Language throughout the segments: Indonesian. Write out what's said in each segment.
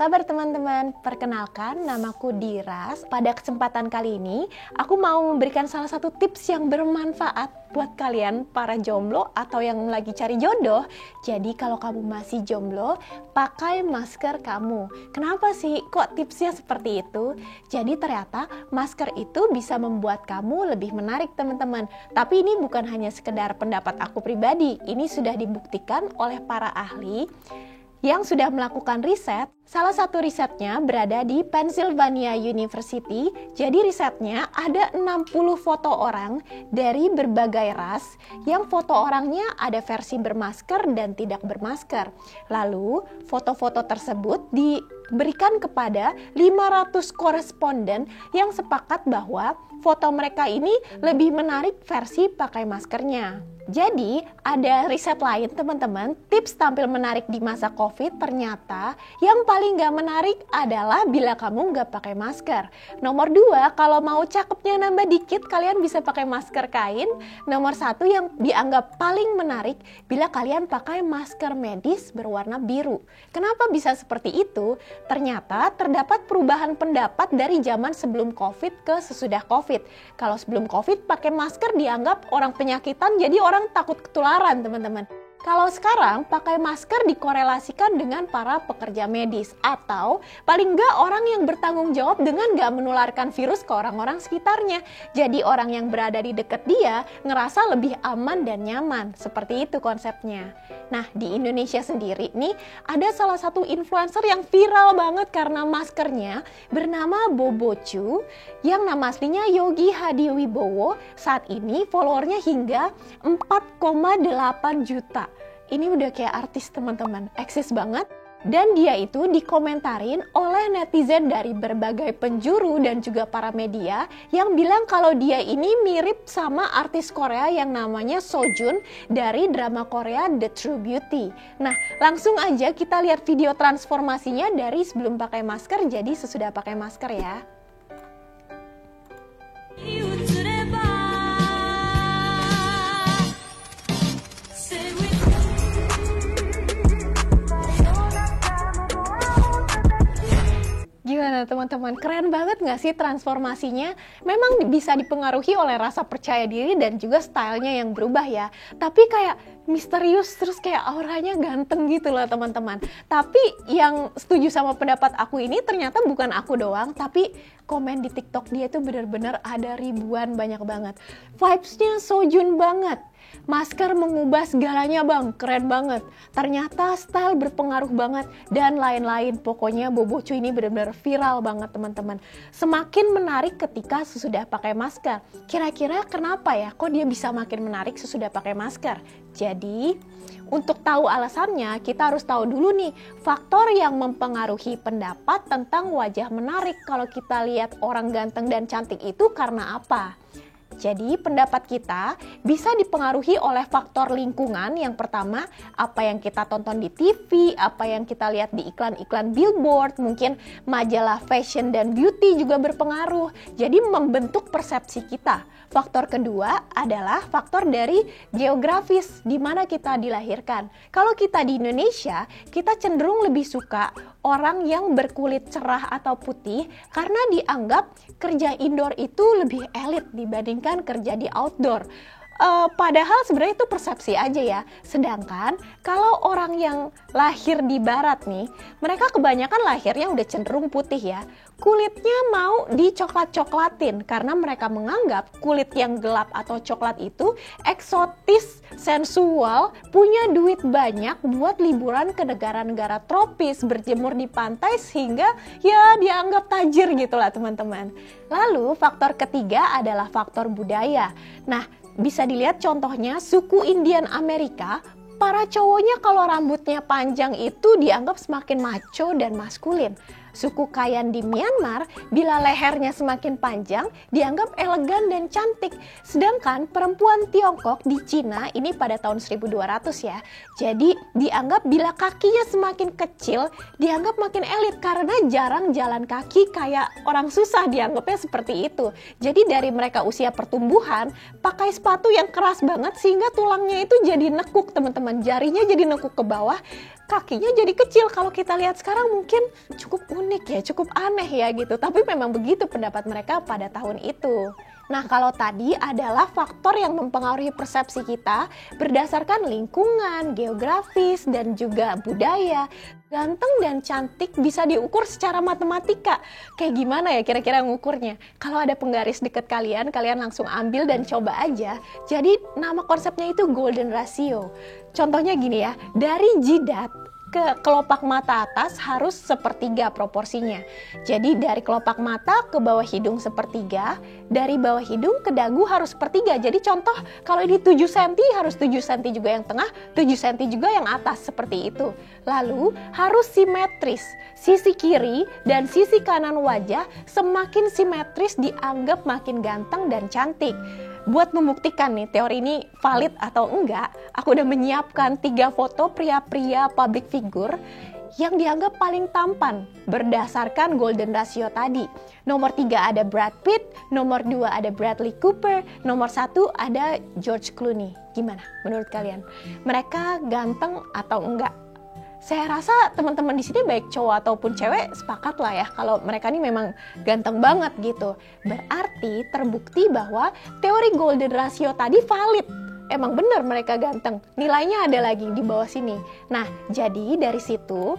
kabar teman-teman? Perkenalkan, namaku Diras. Pada kesempatan kali ini, aku mau memberikan salah satu tips yang bermanfaat buat kalian para jomblo atau yang lagi cari jodoh. Jadi kalau kamu masih jomblo, pakai masker kamu. Kenapa sih kok tipsnya seperti itu? Jadi ternyata masker itu bisa membuat kamu lebih menarik teman-teman. Tapi ini bukan hanya sekedar pendapat aku pribadi. Ini sudah dibuktikan oleh para ahli yang sudah melakukan riset. Salah satu risetnya berada di Pennsylvania University. Jadi risetnya ada 60 foto orang dari berbagai ras, yang foto orangnya ada versi bermasker dan tidak bermasker. Lalu foto-foto tersebut diberikan kepada 500 koresponden yang sepakat bahwa foto mereka ini lebih menarik versi pakai maskernya. Jadi ada riset lain teman-teman, tips tampil menarik di masa COVID ternyata yang paling gak menarik adalah bila kamu gak pakai masker. Nomor 2, kalau mau cakepnya nambah dikit kalian bisa pakai masker kain. Nomor 1 yang dianggap paling menarik bila kalian pakai masker medis berwarna biru. Kenapa bisa seperti itu? Ternyata terdapat perubahan pendapat dari zaman sebelum COVID ke sesudah COVID. Kalau sebelum COVID pakai masker dianggap orang penyakitan, jadi orang takut ketularan teman-teman. Kalau sekarang pakai masker dikorelasikan dengan para pekerja medis atau paling nggak orang yang bertanggung jawab dengan nggak menularkan virus ke orang-orang sekitarnya. Jadi orang yang berada di dekat dia ngerasa lebih aman dan nyaman. Seperti itu konsepnya. Nah di Indonesia sendiri nih ada salah satu influencer yang viral banget karena maskernya bernama Bobo Chu yang nama aslinya Yogi Hadiwibowo. Saat ini followernya hingga 4,8 juta. Ini udah kayak artis teman-teman, eksis banget. Dan dia itu dikomentarin oleh netizen dari berbagai penjuru dan juga para media yang bilang kalau dia ini mirip sama artis Korea yang namanya Sojun dari drama Korea The True Beauty. Nah, langsung aja kita lihat video transformasinya dari sebelum pakai masker jadi sesudah pakai masker ya. Gimana teman-teman, keren banget gak sih transformasinya? Memang bisa dipengaruhi oleh rasa percaya diri dan juga stylenya yang berubah ya. Tapi kayak misterius terus kayak auranya ganteng gitu loh teman-teman. Tapi yang setuju sama pendapat aku ini ternyata bukan aku doang, tapi komen di TikTok dia tuh bener-bener ada ribuan, banyak banget. Vibes-nya Sojun banget. Masker mengubah segalanya bang, keren banget. Ternyata style berpengaruh banget dan lain-lain. Pokoknya Bobo Chu ini benar-benar viral banget teman-teman. Semakin menarik ketika sesudah pakai masker. Kira-kira kenapa ya kok dia bisa makin menarik sesudah pakai masker? Jadi untuk tahu alasannya kita harus tahu dulu nih faktor yang mempengaruhi pendapat tentang wajah menarik. Kalau kita lihat orang ganteng dan cantik itu karena apa? Jadi pendapat kita bisa dipengaruhi oleh faktor lingkungan. Yang pertama, apa yang kita tonton di TV, apa yang kita lihat di iklan-iklan billboard, mungkin majalah fashion dan beauty juga berpengaruh. Jadi membentuk persepsi kita. Faktor kedua adalah faktor dari geografis, di mana kita dilahirkan. Kalau kita di Indonesia, kita cenderung lebih suka orang yang berkulit cerah atau putih karena dianggap kerja indoor itu lebih elit dibandingkan kerja di outdoor. Padahal sebenarnya itu persepsi aja ya. Sedangkan kalau orang yang lahir di barat nih, mereka kebanyakan lahirnya udah cenderung putih ya. Kulitnya mau dicoklat-coklatin karena mereka menganggap kulit yang gelap atau coklat itu eksotis, sensual, punya duit banyak buat liburan ke negara-negara tropis, berjemur di pantai sehingga ya dianggap tajir gitulah teman-teman. Lalu faktor ketiga adalah faktor budaya. Nah, bisa dilihat contohnya suku Indian Amerika, para cowoknya kalau rambutnya panjang itu dianggap semakin macho dan maskulin. Suku Kayan di Myanmar, bila lehernya semakin panjang, dianggap elegan dan cantik. Sedangkan perempuan Tiongkok di Cina, ini pada tahun 1200 ya. Jadi dianggap bila kakinya semakin kecil, dianggap makin elit karena jarang jalan kaki kayak orang susah, dianggapnya seperti itu. Jadi dari mereka usia pertumbuhan, pakai sepatu yang keras banget sehingga tulangnya itu jadi nekuk teman-teman. Jarinya jadi nekuk ke bawah, kakinya jadi kecil. Kalau kita lihat sekarang mungkin cukup unik ya, cukup aneh ya gitu. Tapi memang begitu pendapat mereka pada tahun itu. Nah, kalau tadi adalah faktor yang mempengaruhi persepsi kita berdasarkan lingkungan, geografis, dan juga budaya. Ganteng dan cantik bisa diukur secara matematika. Kayak gimana ya kira-kira ngukurnya? Kalau ada penggaris dekat kalian, kalian langsung ambil dan coba aja. Jadi nama konsepnya itu golden ratio. Contohnya gini ya, dari jidat ke kelopak mata atas harus sepertiga proporsinya. Jadi dari kelopak mata ke bawah hidung sepertiga, dari bawah hidung ke dagu harus sepertiga. Jadi contoh kalau ini 7 cm harus 7 cm juga yang tengah, 7 cm juga yang atas, seperti itu. Lalu harus simetris. Sisi kiri dan sisi kanan wajah semakin simetris dianggap makin ganteng dan cantik. Buat membuktikan nih teori ini valid atau enggak, aku udah menyiapkan 3 foto pria-pria public figure yang dianggap paling tampan berdasarkan golden ratio tadi. Nomor 3 ada Brad Pitt, nomor 2 ada Bradley Cooper, nomor 1 ada George Clooney. Gimana menurut kalian? Mereka ganteng atau enggak? Saya rasa teman-teman di sini baik cowok ataupun cewek sepakat lah ya kalau mereka ini memang ganteng banget gitu. Berarti terbukti bahwa teori golden ratio tadi valid. Emang benar mereka ganteng. Nilainya ada lagi di bawah sini. Nah, jadi dari situ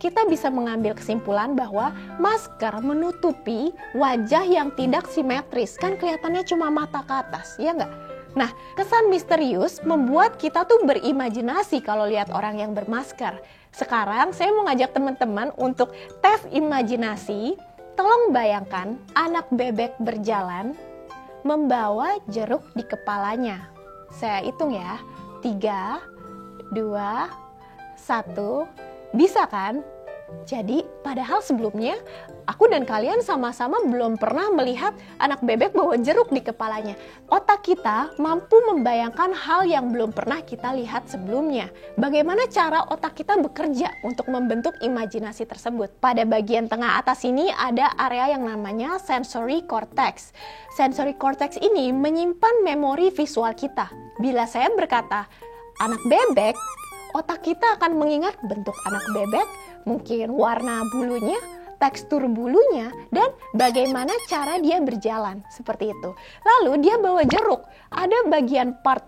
kita bisa mengambil kesimpulan bahwa masker menutupi wajah yang tidak simetris. Kan kelihatannya cuma mata ke atas, ya nggak? Nah, kesan misterius membuat kita tuh berimajinasi kalau lihat orang yang bermasker. Sekarang saya mau ngajak teman-teman untuk tes imajinasi. Tolong bayangkan anak bebek berjalan membawa jeruk di kepalanya. Saya hitung ya, 3, 2, 1, bisa kan? Jadi padahal sebelumnya aku dan kalian sama-sama belum pernah melihat anak bebek bawa jeruk di kepalanya. Otak kita mampu membayangkan hal yang belum pernah kita lihat sebelumnya. Bagaimana cara otak kita bekerja untuk membentuk imajinasi tersebut? Pada bagian tengah atas ini ada area yang namanya sensory cortex. Sensory cortex ini menyimpan memori visual kita. Bila saya berkata anak bebek, otak kita akan mengingat bentuk anak bebek, mungkin warna bulunya, tekstur bulunya, dan bagaimana cara dia berjalan, seperti itu. Lalu dia bawa jeruk, ada bagian part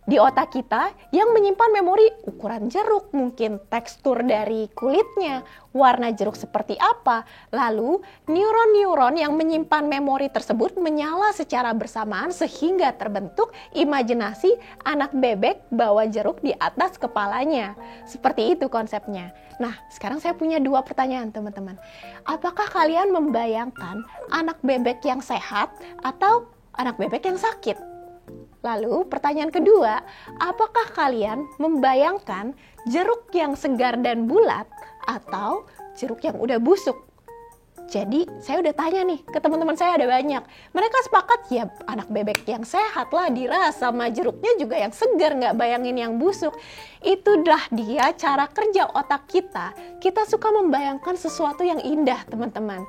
di otak kita yang menyimpan memori ukuran jeruk, mungkin tekstur dari kulitnya, warna jeruk seperti apa. Lalu neuron-neuron yang menyimpan memori tersebut menyala secara bersamaan sehingga terbentuk imajinasi anak bebek bawa jeruk di atas kepalanya. Seperti itu konsepnya. Nah, sekarang saya punya 2 pertanyaan teman-teman. Apakah kalian membayangkan anak bebek yang sehat atau anak bebek yang sakit? Lalu pertanyaan kedua, apakah kalian membayangkan jeruk yang segar dan bulat atau jeruk yang udah busuk? Jadi saya udah tanya nih ke teman-teman saya, ada banyak. Mereka sepakat ya anak bebek yang sehat lah dirasa, sama jeruknya juga yang segar, nggak bayangin yang busuk. Itulah dia cara kerja otak kita. Kita suka membayangkan sesuatu yang indah teman-teman.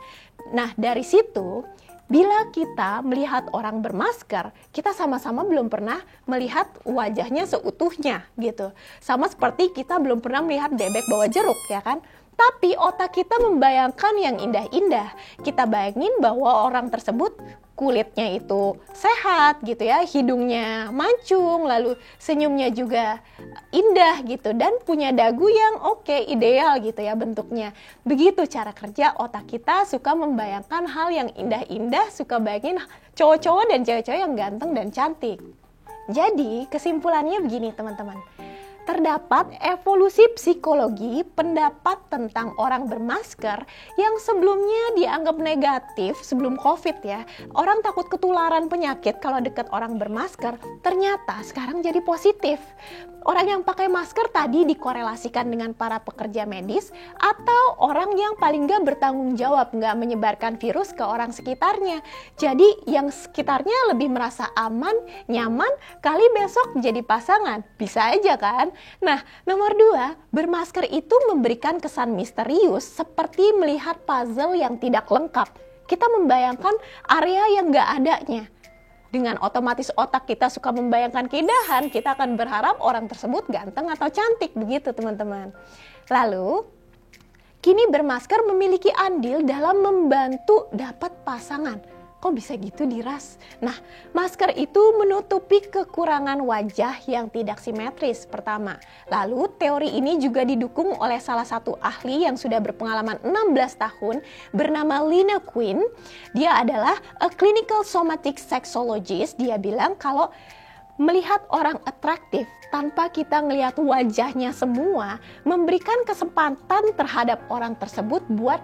Nah dari situ, bila kita melihat orang bermasker, kita sama-sama belum pernah melihat wajahnya seutuhnya gitu. Sama seperti kita belum pernah melihat bebek bawa jeruk, ya kan? Tapi otak kita membayangkan yang indah-indah. Kita bayangin bahwa orang tersebut kulitnya itu sehat gitu ya, hidungnya mancung, lalu senyumnya juga indah gitu, dan punya dagu yang oke, ideal gitu ya bentuknya. Begitu cara kerja otak kita, suka membayangkan hal yang indah-indah, suka bayangin cowok-cowok dan cewek-cewek yang ganteng dan cantik. Jadi kesimpulannya begini teman-teman, Terdapat evolusi psikologi pendapat tentang orang bermasker yang sebelumnya dianggap negatif sebelum COVID ya. Orang takut ketularan penyakit kalau dekat orang bermasker, ternyata sekarang jadi positif. Orang yang pakai masker tadi dikorelasikan dengan para pekerja medis atau orang yang paling nggak bertanggung jawab, nggak menyebarkan virus ke orang sekitarnya. Jadi yang sekitarnya lebih merasa aman, nyaman, kali besok jadi pasangan. Bisa aja kan? Nah, nomor 2, bermasker itu memberikan kesan misterius seperti melihat puzzle yang tidak lengkap. Kita membayangkan area yang nggak adanya. Dengan otomatis otak kita suka membayangkan keindahan, kita akan berharap orang tersebut ganteng atau cantik, begitu teman-teman. Lalu, kini bermasker memiliki andil dalam membantu dapat pasangan. Kok bisa gitu Diras? Nah, masker itu menutupi kekurangan wajah yang tidak simetris pertama. Lalu teori ini juga didukung oleh salah satu ahli yang sudah berpengalaman 16 tahun bernama Lina Quinn. Dia adalah a clinical somatic sexologist. Dia bilang kalau melihat orang atraktif tanpa kita ngelihat wajahnya semua memberikan kesempatan terhadap orang tersebut buat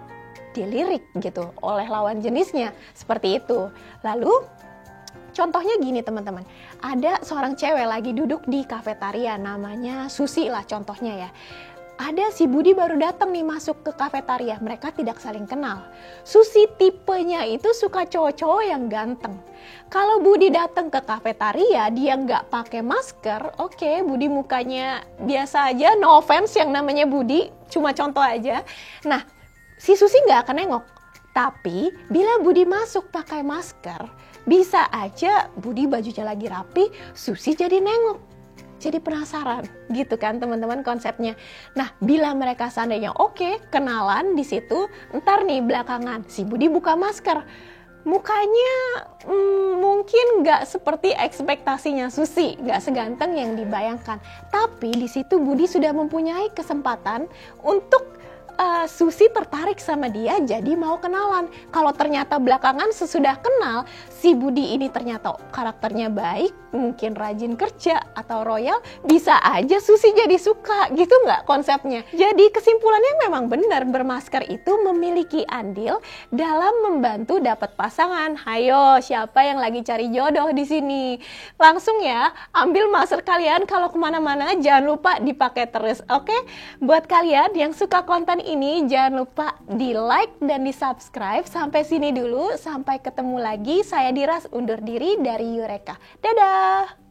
dilirik gitu oleh lawan jenisnya, seperti itu. Lalu contohnya gini teman-teman, ada seorang cewek lagi duduk di kafetaria, namanya Susi lah contohnya ya. Ada si Budi baru datang nih masuk ke kafetaria, mereka tidak saling kenal. Susi tipenya itu suka cowok-cowok yang ganteng. Kalau Budi datang ke kafetaria, dia nggak pakai masker, oke, Budi mukanya biasa aja, no offense yang namanya Budi, cuma contoh aja. Nah, si Susi nggak akan nengok. Tapi bila Budi masuk pakai masker, bisa aja Budi bajunya lagi rapi, Susi jadi nengok. Jadi penasaran, gitu kan teman-teman konsepnya. Nah, bila mereka seandainya oke, kenalan di situ, ntar nih belakangan si Budi buka masker. Mukanya mungkin nggak seperti ekspektasinya Susi, nggak seganteng yang dibayangkan. Tapi di situ Budi sudah mempunyai kesempatan untuk Susi tertarik sama dia, jadi mau kenalan. Kalau ternyata belakangan sesudah kenal, si Budi ini ternyata karakternya baik, mungkin rajin kerja atau royal, bisa aja Susi jadi suka, gitu nggak konsepnya? Jadi kesimpulannya memang benar, bermasker itu memiliki andil dalam membantu dapat pasangan. Hayo, siapa yang lagi cari jodoh di sini? Langsung ya, ambil masker kalian kalau kemana-mana, jangan lupa dipakai terus, oke? Buat kalian yang suka konten ini, jangan lupa di like dan di subscribe. Sampai sini dulu, sampai ketemu lagi. Saya Diras undur diri dari Eureka. Dadah!